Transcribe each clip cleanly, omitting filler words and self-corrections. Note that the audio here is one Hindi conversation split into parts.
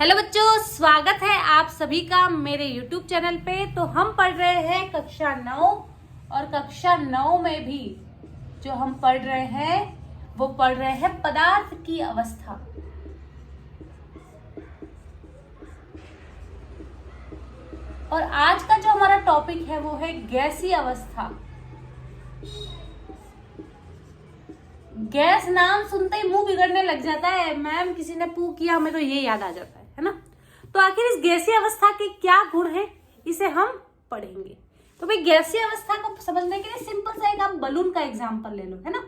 हेलो बच्चों, स्वागत है आप सभी का मेरे YouTube चैनल पे। तो हम पढ़ रहे हैं कक्षा 9 और कक्षा 9 में भी जो हम पढ़ रहे हैं वो पढ़ रहे हैं पदार्थ की अवस्था। और आज का जो हमारा टॉपिक है वो है गैसीय अवस्था। गैस नाम सुनते ही मुंह बिगड़ने लग जाता है। मैम किसी ने पू किया, हमें तो ये याद आ जाता है ना। तो आखिर इस गैसीय अवस्था के क्या गुण हैं, इसे हम पढ़ेंगे। तो भाई गैसीय अवस्था को समझने के लिए सिंपल सा एक आप बलून का एग्जांपल ले लो, है ना,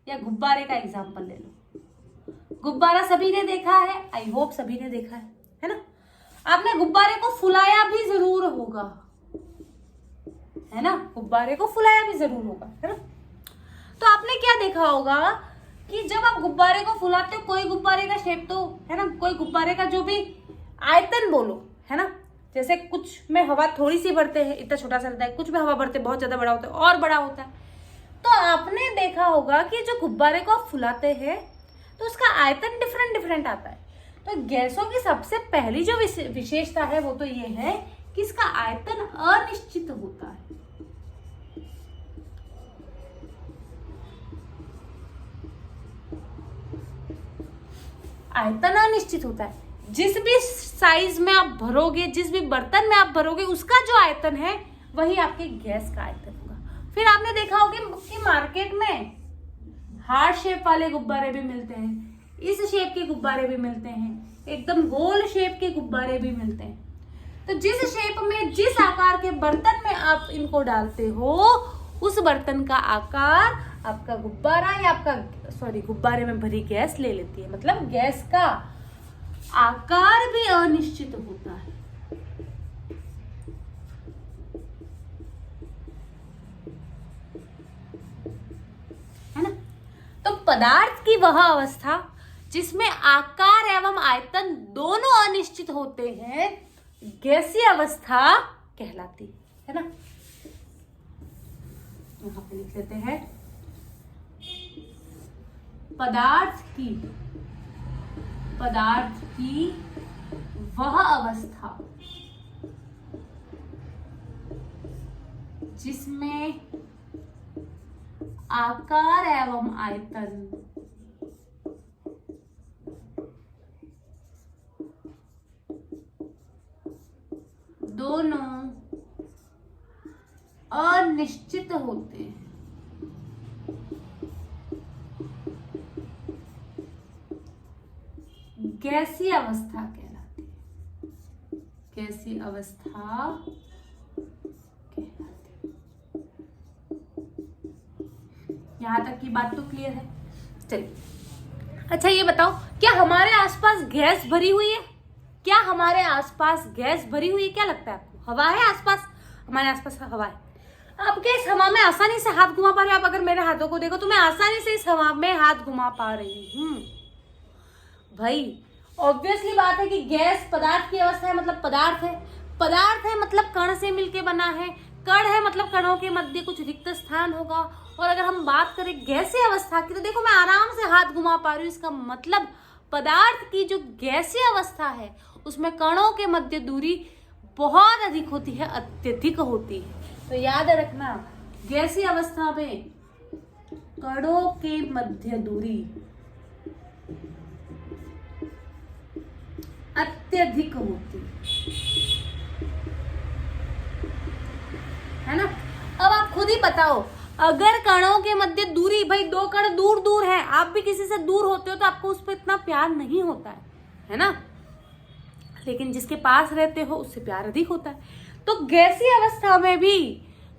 या गुब्बारे का एग्जांपल ले लो। गुब्बारा सभी ने देखा है, आई होप सभी ने देखा है ना। आपने गुब्बारे को फुलाया भी जरूर होगा, है ना, गुब्बारे को फुलाया भी जरूर होगा, है ना। तो आपने क्या देखा होगा कि जब आप गुब्बारे को फुलाते हो, कोई गुब्बारे का शेप तो है ना, कोई गुब्बारे का जो भी आयतन बोलो, है ना, जैसे कुछ में हवा थोड़ी सी भरते हैं, इतना छोटा सा रहता है, कुछ में हवा भरते बहुत ज्यादा बड़ा होता है और बड़ा होता है। तो आपने देखा होगा कि जो गुब्बारे को आप फुलाते हैं तो उसका आयतन डिफरेंट डिफरेंट आता है। तो गैसों की सबसे पहली जो विशेषता है वो तो ये है कि इसका आयतन अनिश्चित होता है। आयतन अनिश्चित होता है। जिस भी साइज में आप भरोगे, जिस भी बर्तन में आप भरोगे, उसका जो आयतन है वही आपके गैस का आयतन होगा। फिर आपने देखा होगा कि मार्केट में हार्ट शेप वाले गुब्बारे भी मिलते हैं, इस शेप के गुब्बारे भी मिलते हैं, एकदम गोल शेप के गुब्बारे भी मिलते हैं। तो जिस शेप में, जिस आकार के बर्तन में आप इनको डालते हो, उस बर्तन का आकार आपका गुब्बारा या गुब्बारे में भरी गैस ले लेती है। मतलब गैस का आकार भी अनिश्चित होता है। है ना। तो पदार्थ की वह अवस्था जिसमें आकार एवं आयतन दोनों अनिश्चित होते हैं, गैसीय अवस्था कहलाती है ना। यहां पे लिख लेते हैं पदार्थ की वह अवस्था जिसमें आकार एवं आयतन दोनों अनिश्चित होते हैं। गैसीय अवस्था कहलाती है। गैसीय अवस्था कहलाती है। यहां तक की बात तो क्लियर है। चलिए, अच्छा ये बताओ, क्या हमारे आसपास गैस भरी हुई है? क्या हमारे आसपास गैस भरी हुई है? क्या लगता है आपको? हवा है आसपास? हमारे आसपास हवा है। आप क्या इस हवा में आसानी से हाथ घुमा पा रहे हो? आप अगर मेरे हाथों को देखो तो मैं आसानी से इस हवा में हाथ घुमा पा रही हूँ। भाई ऑब्वियसली बात है कि गैस पदार्थ की अवस्था है, मतलब पदार्थ है। पदार्थ है मतलब कण से मिलके बना है। कण है मतलब कणों के मध्य कुछ रिक्त स्थान होगा। और अगर हम बात करें गैसीय अवस्था की, तो देखो मैं आराम से हाथ घुमा पा रही हूँ। इसका मतलब पदार्थ की जो गैसीय अवस्था है उसमें कणों के मध्य दूरी बहुत अधिक होती है, अत्यधिक होती है। तो याद रखना, गैसीय अवस्था में कणों के मध्य दूरी अत्यधिक होती है ना। अब आप खुद ही बताओ, अगर कणों के मध्य दूरी, भाई दो कण दूर दूर है, आप भी किसी से दूर होते हो तो आपको उस पर इतना प्यार नहीं होता है ना। लेकिन जिसके पास रहते हो उससे प्यार अधिक होता है। तो गैसीय अवस्था में भी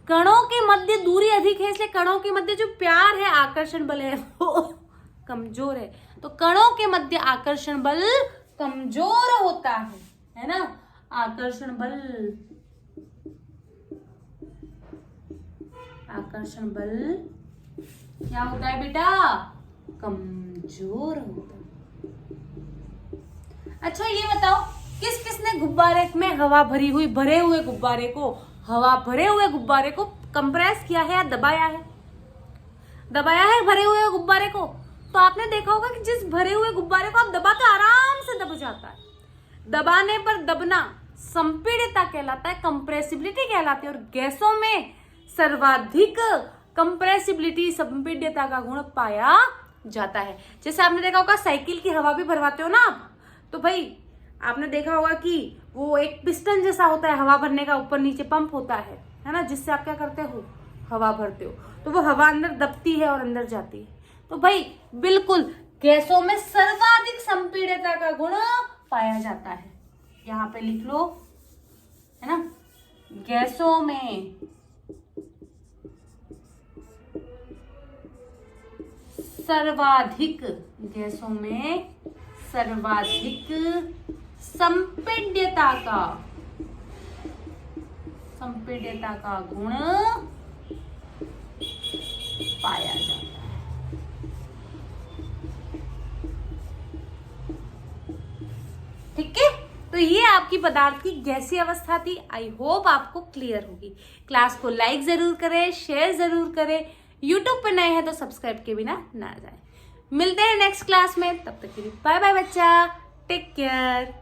कणों के मध्य दूरी अधिक है, इसलिए कणों के मध्य जो प्यार है, आकर्षण बल है, वो कमजोर है। तो कणों के मध्य आकर्षण बल कमजोर होता है ना। आकर्षण बल क्या होता है बेटा? कमजोर होता है। अच्छा ये बताओ, किस किसने गुब्बारे में हवा भरे हुए गुब्बारे को कंप्रेस किया है या दबाया है? भरे हुए गुब्बारे को। तो आपने देखा होगा कि जिस भरे हुए गुब्बारे को आप दबा तो आराम से दब जाता है। दबाने पर दबना संपीड्यता कहलाता है, कंप्रेसिबिलिटी कहलाती है। और गैसों में सर्वाधिक कंप्रेसिबिलिटी, संपीड्यता का गुण पाया जाता है। जैसे आपने देखा होगा साइकिल की हवा भी भरवाते हो ना आप, तो भाई आपने देखा होगा कि वो एक पिस्टन जैसा होता है हवा भरने का, ऊपर नीचे पंप होता है ना, जिससे आप क्या करते हो, हवा भरते हो। तो वो हवा अंदर दबती है और अंदर जाती है। तो भाई बिल्कुल गैसों में सर्वाधिक संपीड्यता का गुण पाया जाता है। यहाँ पे लिख लो, है ना, गैसों में सर्वाधिक, गैसों में सर्वाधिक संपीड्यता का गुण पाया जाता है। ठीक है, तो ये आपकी पदार्थ की गैसीय अवस्था थी। आई होप आपको क्लियर होगी। क्लास को लाइक जरूर करें, शेयर जरूर करें। यूट्यूब पे नए हैं तो सब्सक्राइब के बिना ना जाए। मिलते हैं नेक्स्ट क्लास में, तब तक के लिए बाय बाय बच्चा, टेक केयर।